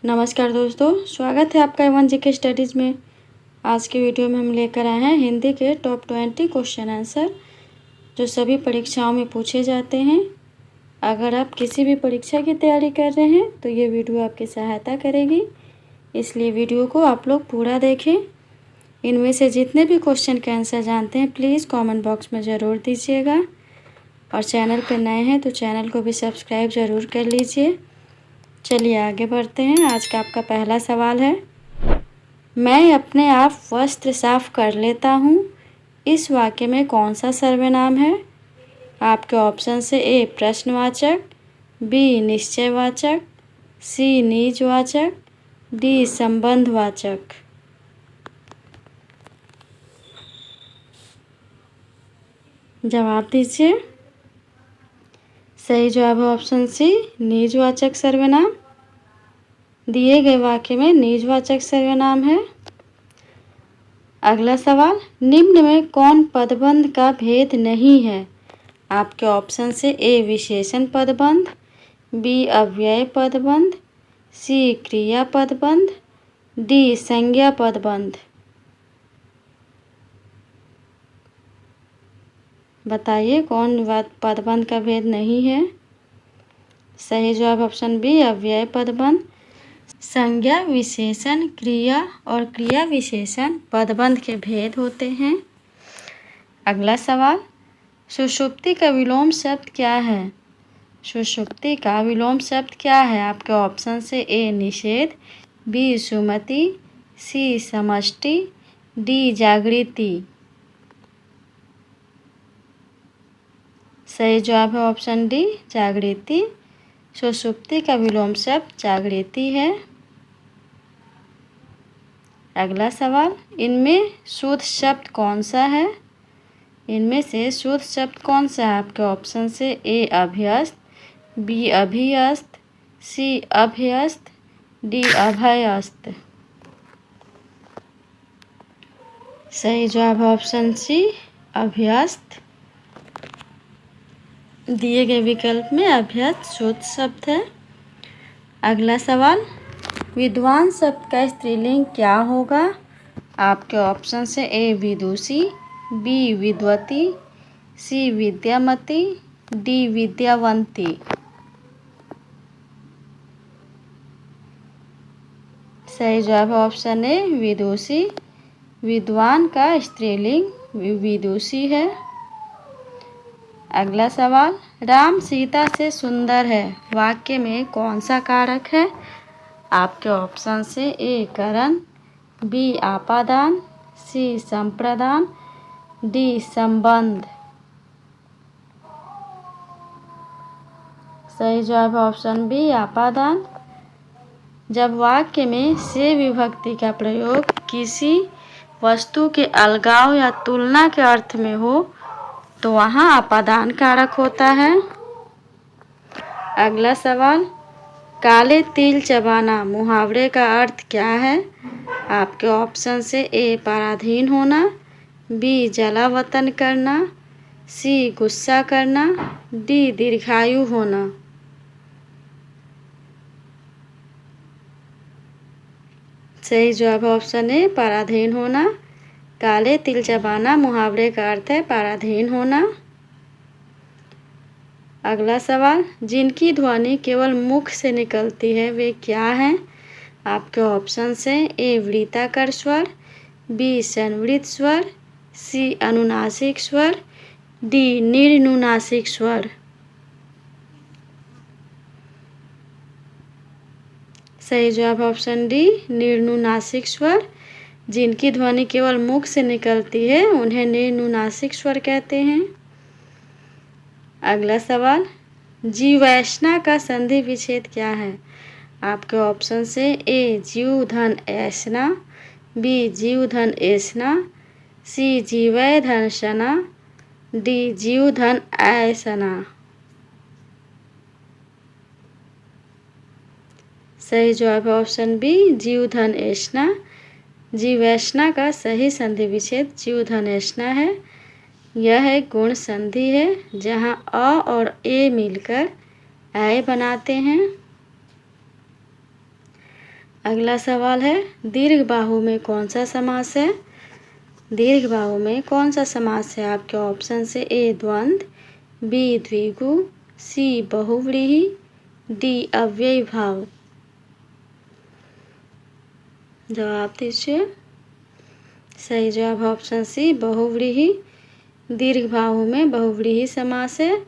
नमस्कार दोस्तों, स्वागत है आपका एवन जीके स्टडीज़ में। आज की वीडियो में हम लेकर आए हैं हिंदी के टॉप 20 क्वेश्चन आंसर जो सभी परीक्षाओं में पूछे जाते हैं। अगर आप किसी भी परीक्षा की तैयारी कर रहे हैं तो ये वीडियो आपकी सहायता करेगी, इसलिए वीडियो को आप लोग पूरा देखें। इनमें से जितने भी क्वेश्चन के आंसर जानते हैं प्लीज़ कॉमेंट बॉक्स में ज़रूर दीजिएगा, और चैनल पर नए हैं तो चैनल को भी सब्सक्राइब ज़रूर कर लीजिए। चलिए आगे बढ़ते हैं। आज का आपका पहला सवाल है, मैं अपने आप वस्त्र साफ कर लेता हूँ, इस वाक्य में कौन सा सर्वनाम है? आपके ऑप्शन से ए प्रश्नवाचक, बी निश्चयवाचक, सी निजवाचक, डी संबंधवाचक। जवाब दीजिए। सही जवाब है ऑप्शन सी निजवाचक सर्वनाम। दिए गए वाक्य में निजवाचक सर्वनाम है। अगला सवाल, निम्न में कौन पदबंध का भेद नहीं है? आपके ऑप्शन से ए विशेषण पदबंध, बी अव्यय पदबंध, सी क्रिया पदबंध, डी संज्ञा पदबंध। बताइए कौन पदबंध का भेद नहीं है? सही जवाब ऑप्शन बी अव्यय पदबंध। संज्ञा विशेषण क्रिया और क्रिया विशेषण पदबंध के भेद होते हैं। अगला सवाल, सुषुप्ति का विलोम शब्द क्या है? सुषुप्ति का विलोम शब्द क्या है? आपके ऑप्शन से ए निषेध, बी सुमति, सी समष्टि, डी जागृति। सही जवाब है ऑप्शन डी जागृति। सुषुप्ति का विलोम शब्द जागृति है। अगला सवाल, इनमें शुद्ध शब्द कौन सा है? इनमें से शुद्ध शब्द कौन सा है? आपके ऑप्शन से ए अभ्यस्त, बी अभियस्त, सी अभ्यस्त, डी अभयस्त। सही जवाब है ऑप्शन सी अभ्यस्त। दिए गए विकल्प में अभ्यस्त शुद्ध शब्द है। अगला सवाल, विद्वान शब्द का स्त्रीलिंग क्या होगा? आपके ऑप्शन से ए विदुषी, बी विद्वती, सी विद्यामती, डी विद्यावंती। सही जवाब है ऑप्शन ए विदुषी। विद्वान का स्त्रीलिंग विदुषी है। अगला सवाल, राम सीता से सुंदर है, वाक्य में कौन सा कारक है? आपके ऑप्शन से ए करण, बी आपादान, सी संप्रदान, डी संबंध। सही जवाब है ऑप्शन बी आपादान। जब वाक्य में से विभक्ति का प्रयोग किसी वस्तु के अलगाव या तुलना के अर्थ में हो तो वहाँ अपादान कारक होता है। अगला सवाल, काले तिल चबाना मुहावरे का अर्थ क्या है? आपके ऑप्शन से ए पराधीन होना, बी जलावतन करना, सी गुस्सा करना, डी दीर्घायु होना। सही जवाब है ऑप्शन ए पराधीन होना। काले तिल चबाना मुहावरे का अर्थ है पराधीन होना। अगला सवाल, जिनकी ध्वनि केवल मुख से निकलती है वे क्या हैं? आपके ऑप्शन से ए वृत्ताकार स्वर, बी संवृत स्वर, सी अनुनासिक स्वर, डी निर्नुनासिक स्वर। सही जवाब ऑप्शन डी निर्नुनासिक स्वर। जिनकी ध्वनि केवल मुख से निकलती है उन्हें निर्नुनासिक स्वर कहते हैं। अगला सवाल, जीवैष्णा का संधि विच्छेद क्या है? आपके ऑप्शन से ए जीव धन ऐष्णा, बी जीव धन ऐष्णा, सी जीवै धन शना, डी जीव धन ऐसना। सही जवाब है ऑप्शन बी जीव धन ऐष्णा। जीवैष्णा का सही संधि विच्छेद जीव धन ऐष्णा है। यह एक गुण संधि है जहाँ अ और ए मिलकर ऐ बनाते हैं। अगला सवाल है, दीर्घ बाहु में कौन सा समास है? दीर्घ बाहु में कौन सा समास है? आपके ऑप्शन से ए द्वंद्व, बी द्विगु, सी बहुव्रीहि, डी अव्ययी भाव। जवाब दीजिए। सही जवाब ऑप्शन सी बहुव्रीहि। दीर्घ बाहु में बहुव्रीहि समास है।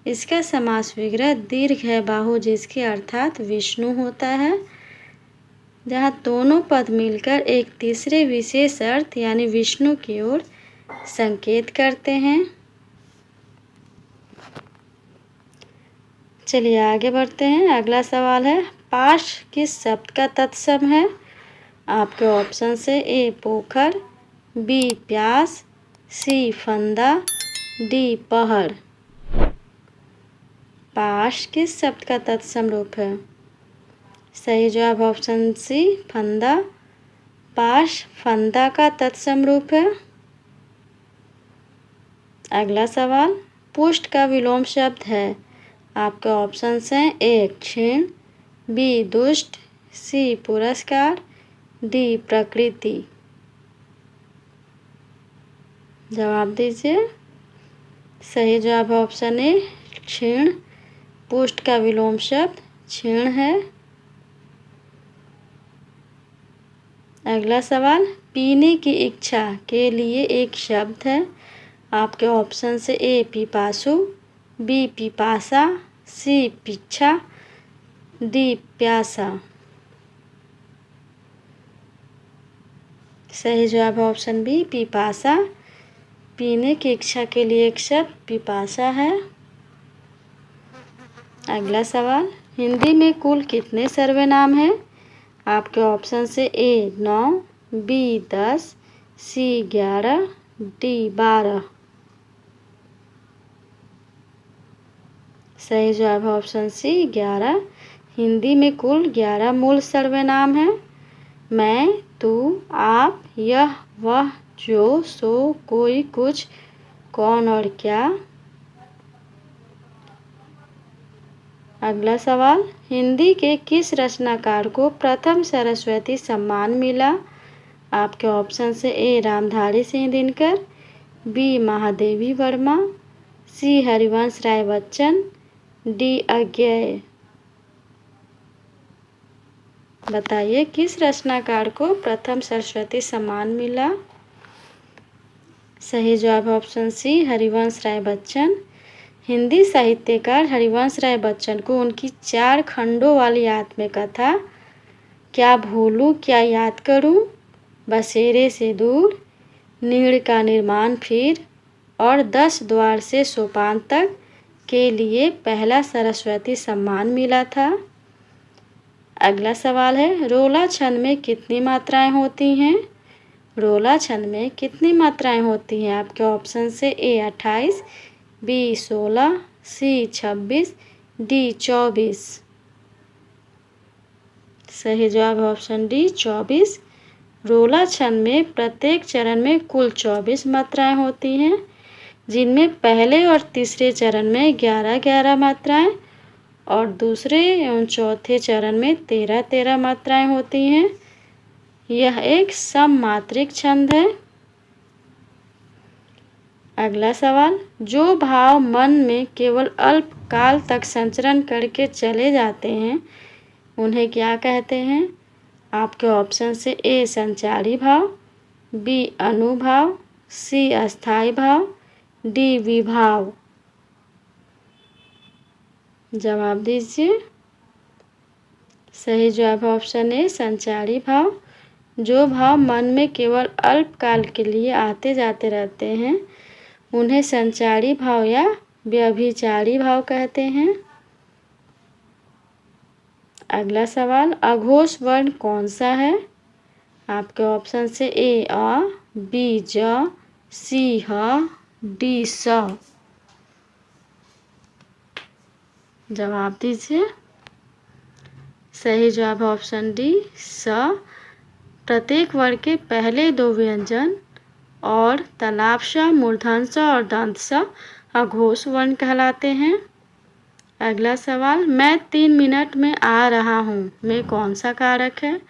इसका समास विग्रह दीर्घ है बाहु जिसके अर्थात विष्णु होता है, जहाँ दोनों पद मिलकर एक तीसरे विशेष अर्थ यानी विष्णु की ओर संकेत करते हैं। चलिए आगे बढ़ते हैं। अगला सवाल है, पाश किस शब्द का तत्सम है? आपके ऑप्शन से ए पोखर, बी प्यास, सी फंदा, डी पहड़। पाश किस शब्द का तत्सम रूप है? सही जवाब ऑप्शन सी फंदा। पाश फंदा का तत्सम रूप है। अगला सवाल, पुष्ट का विलोम शब्द है। आपके ऑप्शन हैं ए क्षीण, बी दुष्ट, सी पुरस्कार, डी प्रकृति। जवाब दीजिए। सही जवाब ऑप्शन ए क्षीण। पुष्ट का विलोम शब्द क्षीण है। अगला सवाल, पीने की इच्छा के लिए एक शब्द है। आपके ऑप्शन से ए पिपासु, बी पिपासा, सी पिच्छा, डी प्यासा। सही जवाब ऑप्शन बी पिपासा। पीने की इच्छा के लिए एक शब्द पिपासा है। अगला सवाल, हिंदी में कुल कितने सर्वनाम हैं? आपके ऑप्शन से ए 9, बी 10, सी 11, डी 12। सही जवाब ऑप्शन सी 11। हिंदी में कुल 11 मूल सर्वनाम हैं। मैं, तू, आप, यह, वह, जो, सो, कोई, कुछ, कौन और क्या। अगला सवाल, हिंदी के किस रचनाकार को प्रथम सरस्वती सम्मान मिला? आपके ऑप्शन से ए रामधारी सिंह दिनकर, बी महादेवी वर्मा, सी हरिवंश राय बच्चन, डी अज्ञेय। बताइए किस रचनाकार को प्रथम सरस्वती सम्मान मिला? सही जवाब ऑप्शन सी हरिवंश राय बच्चन। हिंदी साहित्यकार हरिवंश राय बच्चन को उनकी 4 खंडों वाली आत्मकथा क्या भूलूं क्या याद करूं, बसेरे से दूर, नीड़ का निर्माण फिर और 10 द्वार से सोपान तक के लिए पहला सरस्वती सम्मान मिला था। अगला सवाल है, रोला छंद में कितनी मात्राएं होती हैं? रोला छंद में कितनी मात्राएं होती हैं? आपके ऑप्शन से ए 28, बी 16, सी 26, डी 24। सही जवाब ऑप्शन डी 24। रोला छंद में प्रत्येक चरण में कुल 24 मात्राएं होती हैं, जिनमें पहले और तीसरे चरण में 11-11 मात्राएं और दूसरे एवं चौथे चरण में 13-13 मात्राएं होती हैं। यह एक सममात्रिक छंद है। अगला सवाल, जो भाव मन में केवल अल्प काल तक संचरण करके चले जाते हैं उन्हें क्या कहते हैं? आपके ऑप्शन से ए संचारी भाव, बी अनुभाव, सी अस्थायी भाव, डी विभाव। जवाब दीजिए। सही जवाब ऑप्शन ए संचारी भाव। जो भाव मन में केवल अल्प काल के लिए आते जाते रहते हैं उन्हें संचारी भाव या व्यभिचारी भाव कहते हैं। अगला सवाल, अघोष वर्ण कौन सा है? आपके ऑप्शन से ए अ, बी ज, सी ह, डी स। जवाब दीजिए। सही जवाब ऑप्शन डी स। प्रत्येक वर्ण के पहले 2 व्यंजन और तलाब स, मूर्धन्य स और दंत स अघोष वर्ण कहलाते हैं। अगला सवाल, मैं 3 मिनट में आ रहा हूँ में कौन सा कारक है?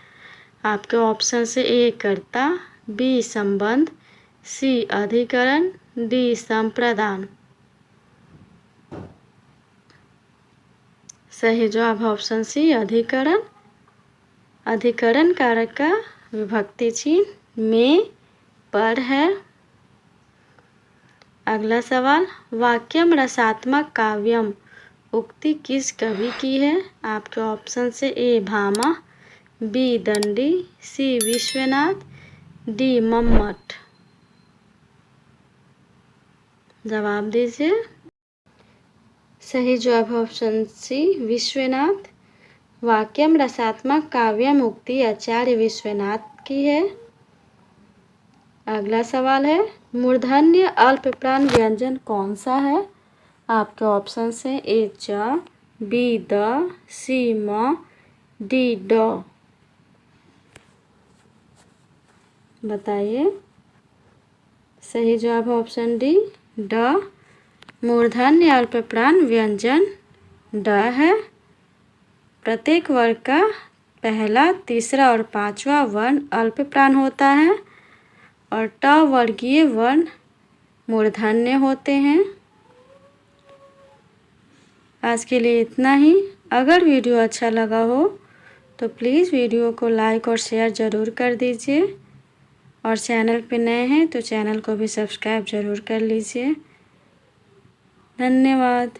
आपके ऑप्शन से ए कर्ता, बी संबंध, सी अधिकरण, डी संप्रदान। सही जवाब ऑप्शन सी अधिकरण। अधिकरण कारक का विभक्ति चिन्ह में पर है। अगला सवाल, वाक्यम रसात्मक काव्यम उक्ति किस कवि की है? आपके ऑप्शन से ए भामा, बी दंडी, सी विश्वनाथ, डी मम्मट। जवाब दीजिए। सही जवाब ऑप्शन सी विश्वनाथ। वाक्यम रसात्मक काव्यम उक्ति आचार्य विश्वनाथ की है। अगला सवाल है, मूर्धन्य अल्पप्राण व्यंजन कौन सा है? आपके ऑप्शन से ए च, बी द, सी म, डी ड। बताइए। सही जवाब ऑप्शन डी ड। मूर्धन्य अल्पप्राण व्यंजन ड है। प्रत्येक वर्ग का पहला, तीसरा और पांचवा वर्ण अल्पप्राण होता है और ट वर्गीय वर्ण मूर्धन्य होते हैं। आज के लिए इतना ही। अगर वीडियो अच्छा लगा हो तो प्लीज़ वीडियो को लाइक और शेयर ज़रूर कर दीजिए और चैनल पे नए हैं तो चैनल को भी सब्सक्राइब ज़रूर कर लीजिए। धन्यवाद।